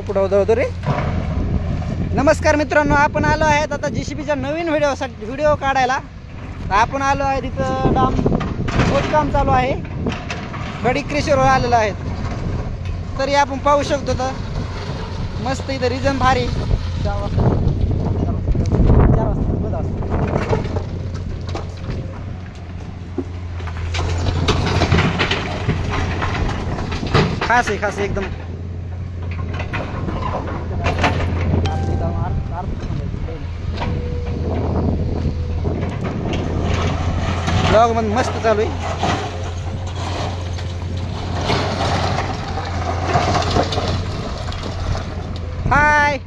कुठं होतो रे. नमस्कार मित्रांनो, आपण आलो आहेत आता JCBच्या नवीन व्हिडिओ काढायला. तर आपण आलो आहे तिथं खोदकाम चालू आहे. गडी क्रेशरवर आलेलं आहे. तरी आपण पाहू शकतो तर मस्त इथं रिझन भारी. 4 वाजता खास आहे एकदम. ब्लॉग मध्ये मस्त चालू आहे. हाय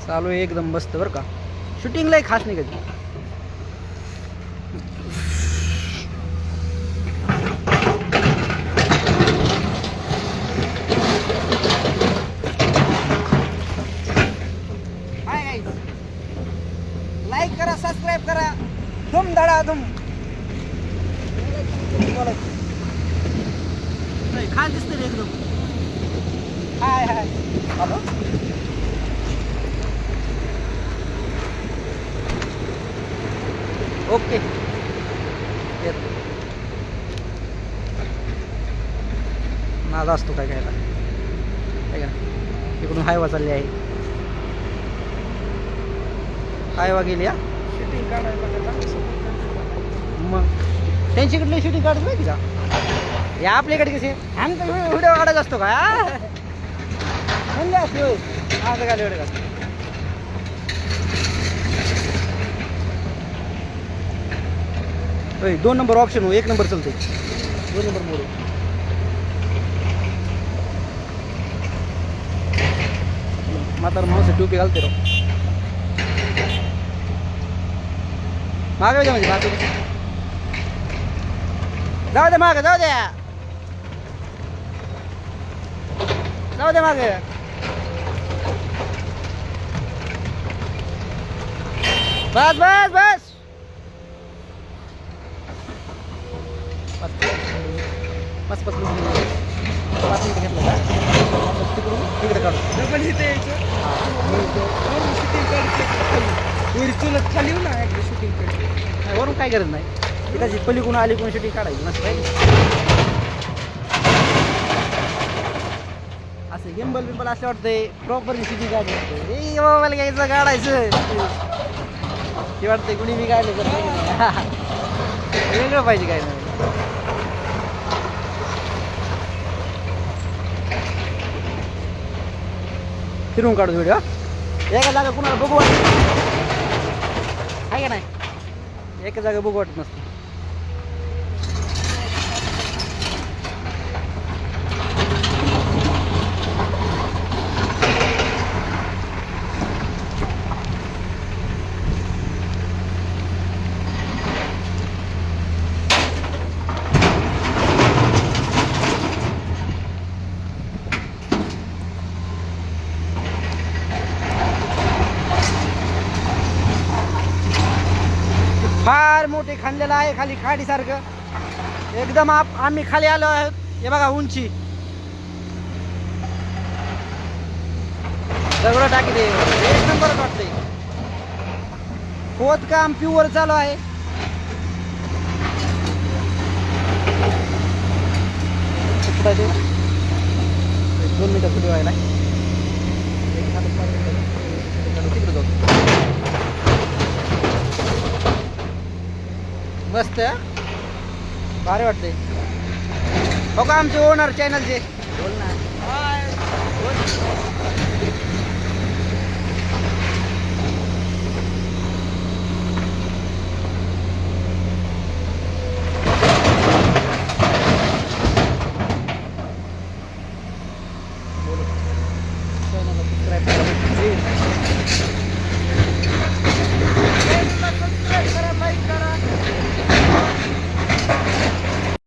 चालू आहे एकदम मस्त बरं का. शूटिंगला खास नाही कधी. हाय गाईज, लाईक करा, सबस्क्राईब करा, धूम धडा धूम. खास दिसते एकदम. हाय हाय हॅलो. ओके नादा असतो काय काय का इकडून हायवा चालली आहे. हायवा गेली या शूटिंग काढायला. मग त्यांच्याकडली शूटिंग काढत माहिती का. या आपल्याकडे कसे आमचा व्हिडिओ काढत असतो का म्हणले असतो माझं काय व्हिडिओ काढतो. ए 2 नंबर ऑप्शन हो, 1 नंबर चलते. 2 नंबर मोड म्हातार माणूस टोपी घालते राव. मागे जाऊ दे, मागे जाऊ दे, मागे जाऊ द्या, जाऊ दे मागे. बस बस बस. बस बस बस घेतलं का तिकडून तिकडे काढू. डबल इथे यायचं. चुलत खाली येऊ ना एकदा शूटिंग करते. वरून काय गरज नाही. त्याची पलीकडून आली कोण शूटिंग काढायची मस्त आहे. असं गिंबल बिंबल असं वाटतंय प्रॉपरली शूटिंग काढायचं. ए मोबाईल घ्यायचं काढायचं ते वाटतंय कुणी बी काढले तर वेगळं पाहिजे काय नाही. फिरून काढू व्हिडिओ. एका जागा कुणाला बघू वाटत आहे का नाही. एका जागा बघू वाटत नसतं. फार मोठे खांदलेलं आहे खाली खाडीसारखं एकदम. आम्ही खाली आलो आहोत. हे बघा उंची दगड टाकी दे. 1 नंबर वाटतंय. खोदकाम प्युअर चालू आहे. कुठं ते 2 मिनिटं पुढे व्हायला तिकडे जाऊ. मस्त भारी वाटते. हो का आमचे ओनर चॅनलचे. बोल ना.